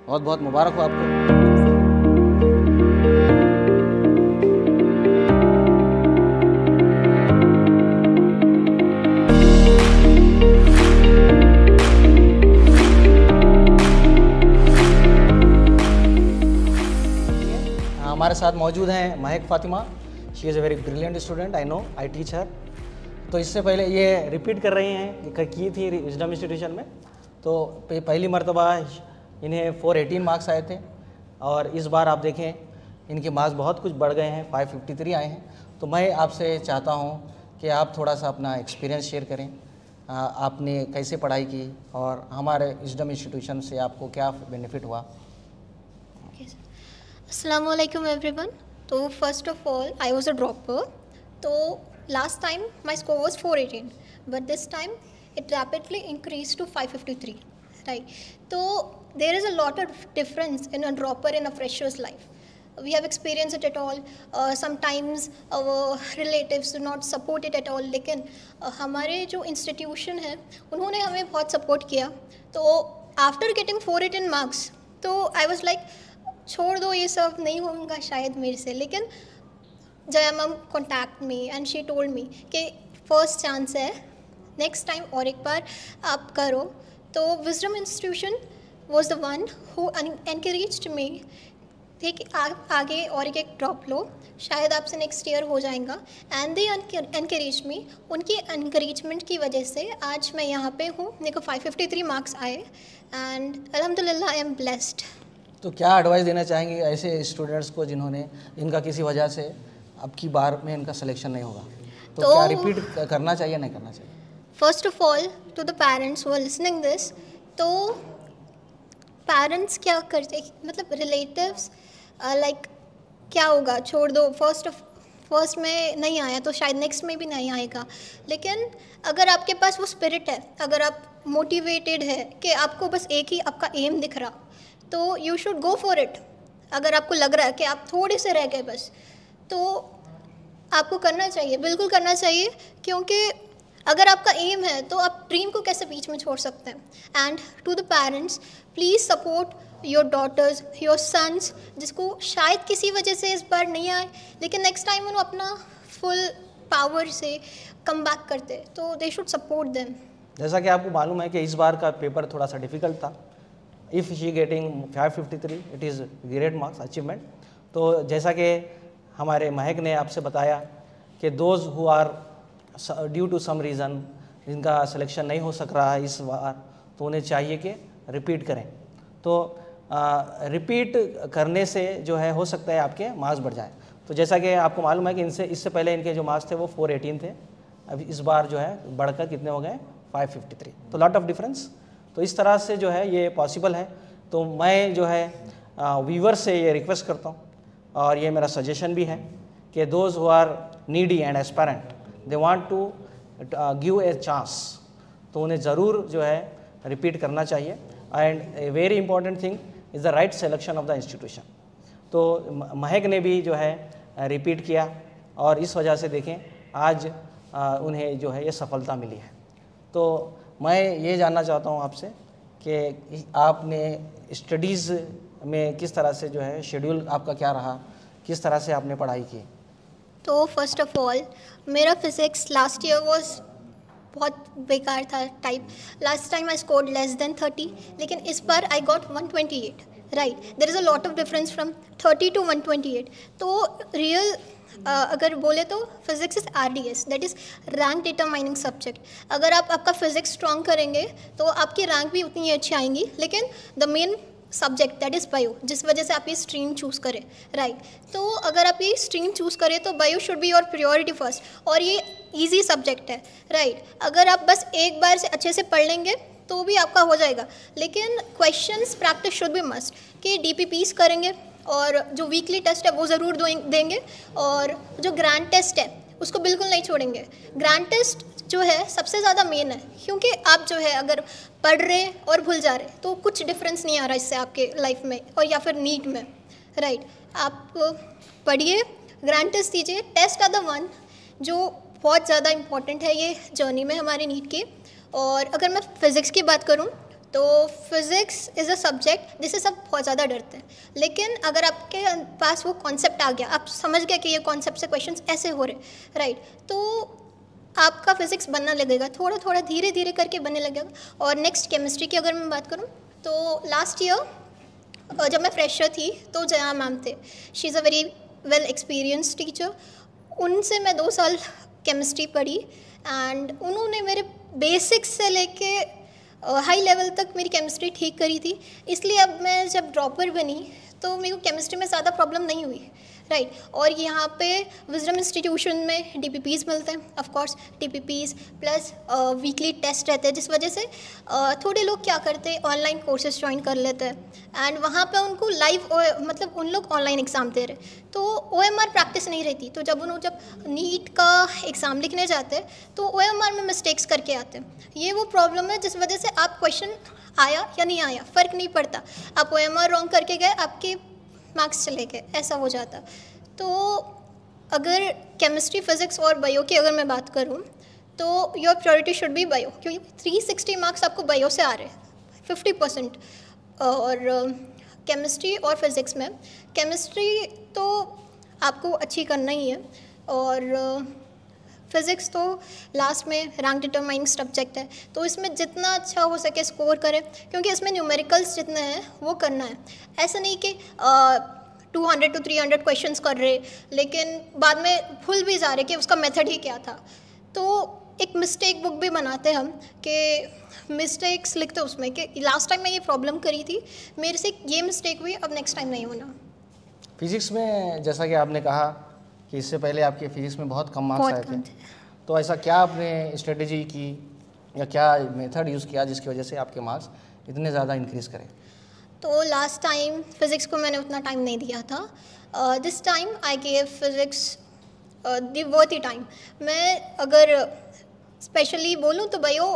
बहुत बहुत मुबारक हो आपको। हमारे साथ मौजूद हैं महक Fatima. She is a very brilliant student, I know, I teach हर। तो इससे पहले ये रिपीट कर रही हैं, की थी विजडम इंस्टीट्यूशन में। तो पहली मरतबा इन्हें 418 मार्क्स आए थे और इस बार आप देखें इनके मार्क्स बहुत कुछ बढ़ गए हैं, 553 आए हैं। तो मैं आपसे चाहता हूँ कि आप थोड़ा सा अपना एक्सपीरियंस शेयर करें, आपने कैसे पढ़ाई की और हमारे विजडम इंस्टीट्यूशन से आपको क्या बेनिफिट हुआ। अस्सलाम वालेकुम एवरीवन। तो first of all I was a dropper. तो last time my score was 418 but this time it rapidly increase to 553, right. तो there is a lot of difference in a dropper in a freshers life. We have experienced it at all. Sometimes our relatives do not support it at all. लेकिन हमारे जो institution है उन्होंने हमें बहुत support किया. तो आफ्टर गेटिंग 418 मार्क्स तो आई वॉज लाइक छोड़ दो, ये सब नहीं होगा शायद मेरे से. लेकिन Jaya ma'am contact me and she told me कि फर्स्ट चांस है, नेक्स्ट टाइम और एक बार आप करो. तो wisdom institution was the one who encouraged me. ठीक, आप आगे और एक ड्रॉप लो, शायद आपसे नेक्स्ट ईयर हो जाएगा. And they encourage me. उनकी एनकरेजमेंट की वजह से आज मैं यहाँ पे हूँ. मेरे को 553 मार्क्स आए एंड अल्हम्दुलिल्लाह आई एम ब्लेस्ड. तो क्या एडवाइस देना चाहेंगे ऐसे स्टूडेंट्स को जिनका किसी वजह से अब की बार में इनका सिलेक्शन नहीं होगा, तो क्या रिपीट करना चाहिए नहीं करना चाहिए? First of all to the parents who are listening this, तो पेरेंट्स क्या करते, मतलब रिलेटिव्स लाइक क्या होगा, छोड़ दो, फर्स्ट में नहीं आया तो शायद नेक्स्ट में भी नहीं आएगा. लेकिन अगर आपके पास वो स्पिरिट है, अगर आप मोटिवेटेड है कि आपको बस एक ही आपका एम दिख रहा, तो you should go for it. अगर आपको लग रहा है कि आप थोड़े से रह गए बस, तो आपको करना चाहिए, बिल्कुल करना चाहिए. क्योंकि अगर आपका एम है तो आप ड्रीम को कैसे बीच में छोड़ सकते हैं. And to the parents, please support your daughters, your sons, जिसको शायद किसी वजह से इस बार नहीं आए, लेकिन नेक्स्ट टाइम उन्होंने अपना फुल पावर से कम बैक करते, तो दे शुड सपोर्ट देम. जैसा कि आपको मालूम है कि इस बार का पेपर थोड़ा सा डिफ़िकल्ट था. If she getting 553 it is great marks achievement. तो जैसा कि हमारे महक ने आपसे बताया कि those who are due to some reason जिनका सिलेक्शन नहीं हो सक रहा है इस बार, तो उन्हें चाहिए कि रिपीट करें. तो रिपीट करने से जो है हो सकता है आपके मार्क्स बढ़ जाएं. तो जैसा कि आपको मालूम है कि इससे पहले इनके जो मार्क्स थे वो 418 थे, अभी इस बार जो है बढ़कर कितने हो गए 553. तो लॉट ऑफ डिफरेंस. तो इस तरह से जो है ये पॉसिबल है. तो मैं जो है व्यूवर से ये रिक्वेस्ट करता हूँ और ये मेरा सजेशन भी है कि those who are needy and aspirant they want to give a chance, तो उन्हें ज़रूर जो है रिपीट करना चाहिए. And a very important thing is the right selection of the institution. तो महक ने भी जो है रिपीट किया और इस वजह से देखें आज उन्हें जो है ये सफलता मिली है. तो मैं ये जानना चाहता हूँ आपसे कि आपने स्टडीज़ में किस तरह से जो है शेड्यूल आपका क्या रहा, किस तरह से आपने पढ़ाई की? तो फर्स्ट ऑफ ऑल मेरा फिज़िक्स लास्ट ईयर वॉज बहुत बेकार था टाइप. Last time I scored less than 30, लेकिन इस बार I got 128, right. There is a lot of difference from 30 to 128. तो रियल अगर बोले तो physics is RDS, that is rank determining subject. अगर आप आपका फिज़िक्स स्ट्रॉन्ग करेंगे तो आपकी रैंक भी उतनी अच्छी आएंगी. लेकिन the main subject that is bio, जिस वजह से आप ये स्ट्रीम चूज़ करें, राइट. तो अगर आप ये स्ट्रीम चूज़ करें तो bio should be your priority first. और ये इजी सब्जेक्ट है, राइट. अगर आप बस एक बार से अच्छे से पढ़ लेंगे तो भी आपका हो जाएगा. लेकिन questions practice should be must, कि DPPs करेंगे और जो वीकली टेस्ट है वो ज़रूर देंगे, और जो ग्रैंड टेस्ट है उसको बिल्कुल नहीं छोड़ेंगे. ग्रैंड टेस्ट जो है सबसे ज़्यादा मेन है, क्योंकि आप जो है अगर पढ़ रहे और भूल जा रहे तो कुछ डिफरेंस नहीं आ रहा इससे आपके लाइफ में और या फिर नीट में, राइट. आप पढ़िए, ग्रैंड टेस्ट दीजिए. टेस्ट आर द वन जो बहुत ज़्यादा इम्पॉर्टेंट है ये जर्नी में हमारे नीट के. और अगर मैं फ़िज़िक्स की बात करूँ तो फिज़िक्स इज़ अ सब्जेक्ट जिससे सब बहुत ज़्यादा डरते हैं, लेकिन अगर आपके पास वो कॉन्सेप्ट आ गया, आप समझ गए कि ये कॉन्सेप्ट से क्वेश्चंस ऐसे हो रहे, राइट, तो आपका फिज़िक्स बनना लगेगा, थोड़ा थोड़ा धीरे धीरे करके बनने लगेगा। और नेक्स्ट केमिस्ट्री की अगर मैं बात करूँ तो लास्ट ईयर जब मैं फ्रेशर थी तो जया मैम थे, she is a very well experience teacher. उनसे मैं 2 साल केमिस्ट्री पढ़ी एंड उन्होंने मेरे बेसिक्स से लेके हाई लेवल तक मेरी केमिस्ट्री ठीक करी थी। इसलिए अब मैं जब ड्रॉपर बनी तो मेरे को केमिस्ट्री में ज़्यादा प्रॉब्लम नहीं हुई, राइट। और यहाँ पे विजडम इंस्टीट्यूशन में डीपीपीज़ मिलते हैं, of course DPPs plus weekly test रहते हैं, जिस वजह से थोड़े लोग क्या करते हैं ऑनलाइन कोर्सेज ज्वाइन कर लेते हैं एंड वहाँ पे उनको लाइव मतलब उन लोग ऑनलाइन एग्ज़ाम दे रहे, तो OMR प्रैक्टिस नहीं रहती। तो जब नीट का एग्ज़ाम लिखने जाते हैं तो OMR में मिस्टेक्स करके आते हैं। ये वो प्रॉब्लम है जिस वजह से आप क्वेश्चन आया या नहीं आया फ़र्क नहीं पड़ता, आप OMR रॉन्ग करके गए, आपके मार्क्स चले गए, ऐसा हो जाता। तो अगर केमिस्ट्री, फिज़िक्स और बायो की अगर मैं बात करूँ तो your priority should be bio, क्योंकि 360 मार्क्स आपको बायो से आ रहे हैं, 50%। और केमिस्ट्री और फिज़िक्स में, केमिस्ट्री तो आपको अच्छी करना ही है और फिज़िक्स तो लास्ट में रैंक डिटरमाइनिंग सब्जेक्ट है, तो इसमें जितना अच्छा हो सके स्कोर करें, क्योंकि इसमें न्यूमेरिकल्स जितने हैं वो करना है। ऐसा नहीं कि 200 to 300 क्वेश्चंस कर रहे लेकिन बाद में भूल भी जा रहे कि उसका मेथड ही क्या था। तो एक मिस्टेक बुक भी बनाते हम कि मिस्टेक्स लिखते उसमें कि लास्ट टाइम मैं ये प्रॉब्लम करी थी, मेरे से ये मिस्टेक हुई, अब नेक्स्ट टाइम नहीं होना। फिज़िक्स में जैसा कि आपने कहा कि इससे पहले आपके फिज़िक्स में बहुत कम मार्क्स आए थे, तो ऐसा क्या आपने स्ट्रेटेजी की या क्या मेथड यूज़ किया जिसकी वजह से आपके मार्क्स इतने ज़्यादा इंक्रीज़ करें? तो लास्ट टाइम फिज़िक्स को मैंने उतना टाइम नहीं दिया था, this time I gave physics the worthy time. मैं अगर स्पेशली बोलूँ तो बायो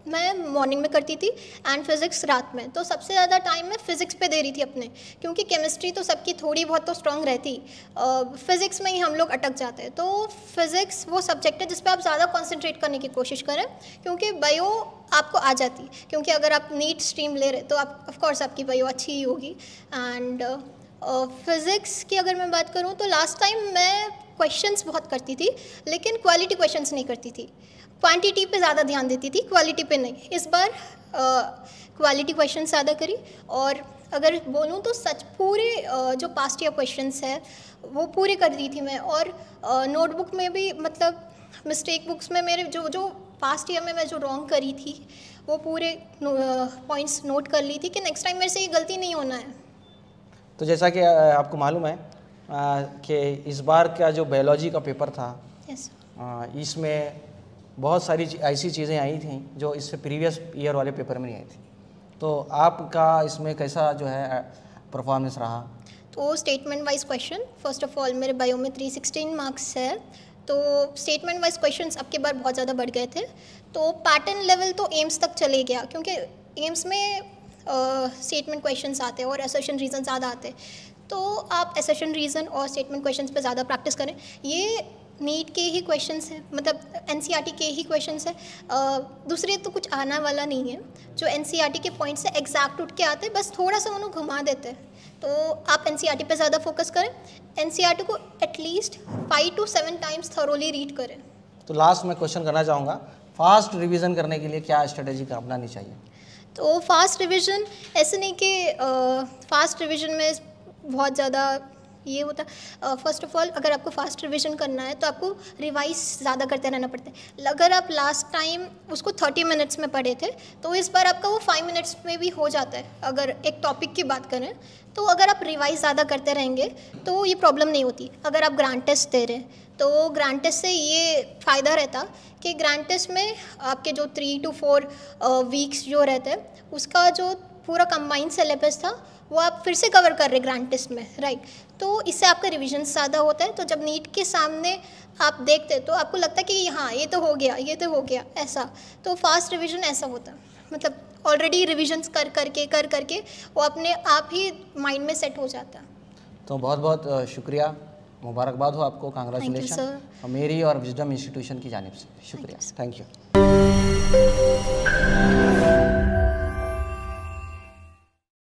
मैं मॉर्निंग में करती थी एंड फिज़िक्स रात में, तो सबसे ज़्यादा टाइम मैं फ़िज़िक्स पे दे रही थी अपने, क्योंकि केमिस्ट्री तो सबकी थोड़ी बहुत तो स्ट्रांग रहती, फ़िज़िक्स में ही हम लोग अटक जाते हैं। तो फिज़िक्स वो सब्जेक्ट है जिस पे आप ज़्यादा कंसंट्रेट करने की कोशिश करें, क्योंकि बायो आपको आ जाती, क्योंकि अगर आप नीट स्ट्रीम ले रहे तो आप ऑफकोर्स आपकी बायो अच्छी ही होगी। एंड फिज़िक्स की अगर मैं बात करूँ तो लास्ट टाइम मैं क्वेश्चंस बहुत करती थी लेकिन क्वालिटी क्वेश्चंस नहीं करती थी, क्वांटिटी पे ज़्यादा ध्यान देती थी, क्वालिटी पे नहीं। इस बार क्वालिटी क्वेश्चन ज़्यादा करी, और अगर बोलूँ तो सच पूरे जो पास्ट ईयर क्वेश्चंस है वो पूरे कर दी थी मैं। और नोटबुक में भी मतलब मिस्टेक बुक्स में मेरे जो पास्ट ईयर में मैं जो रॉन्ग करी थी वो पूरे पॉइंट्स नोट कर ली थी कि नेक्स्ट टाइम मेरे से ये गलती नहीं होना है। तो जैसा कि आपको मालूम है कि इस बार का जो बायोलॉजी का पेपर था, यस, इसमें बहुत सारी ऐसी चीज़ें आई थी जो इससे प्रीवियस ईयर वाले पेपर में नहीं आई थी, तो आपका इसमें कैसा जो है परफॉर्मेंस रहा? तो statement wise question, first of all मेरे बायो में 316 मार्क्स है, तो स्टेटमेंट वाइज क्वेश्चंस अब की बार बहुत ज़्यादा बढ़ गए थे। तो पैटर्न लेवल तो एम्स तक चले गया, क्योंकि एम्स में स्टेटमेंट क्वेश्चंस आते हैं और असर्शन रीजन ज़्यादा आते हैं, तो आप असर्शन रीजन और स्टेटमेंट क्वेश्चंस पे ज़्यादा प्रैक्टिस करें। ये नीट के ही क्वेश्चंस हैं, मतलब NCERT के ही क्वेश्चंस हैं, दूसरे तो कुछ आना वाला नहीं है। जो NCERT के पॉइंट से एग्जैक्ट उठ के आते हैं, बस थोड़ा सा उन्हें घुमा देते हैं, तो आप NCERT पे ज़्यादा फोकस करें। NCERT को at least 5 to 7 times thoroughly read करें। तो लास्ट में क्वेश्चन करना चाहूँगा, फास्ट रिवीजन करने के लिए क्या स्ट्रेटेजी अपनानी चाहिए? तो फास्ट रिवीजन ऐसे नहीं कि फास्ट रिवीजन में बहुत ज़्यादा ये होता है। फर्स्ट ऑफ ऑल अगर आपको फास्ट रिवीजन करना है तो आपको रिवाइज ज़्यादा करते रहना पड़ता है। अगर आप लास्ट टाइम उसको 30 मिनट्स में पढ़े थे तो इस बार आपका वो 5 मिनट्स में भी हो जाता है। अगर एक टॉपिक की बात करें तो अगर आप रिवाइज ज़्यादा करते रहेंगे तो ये प्रॉब्लम नहीं होती। अगर आप ग्रांड टेस्ट दे रहे हैं तो ग्रांड टेस्ट से ये फ़ायदा रहता कि ग्रांड टेस्ट में आपके जो 3 to 4 वीक्स जो रहते हैं उसका जो पूरा कंबाइंड सिलेबस था वो आप फिर से कवर कर रहे ग्रांड टेस्ट में, राइट। तो इससे आपका रिवीजन ज़्यादा होता है। तो जब नीट के सामने आप देखते तो आपको लगता है कि हाँ ये तो हो गया, ये तो हो गया, ऐसा। तो फास्ट रिवीजन ऐसा होता है, मतलब ऑलरेडी रिविजन्स कर करके वो अपने आप ही माइंड में सेट हो जाता है। तो बहुत बहुत शुक्रिया, मुबारकबाद हो आपको, कांग्रेचुलेशन मेरी और विजडम इंस्टीट्यूशन की जानिब से। शुक्रिया, थैंक यू।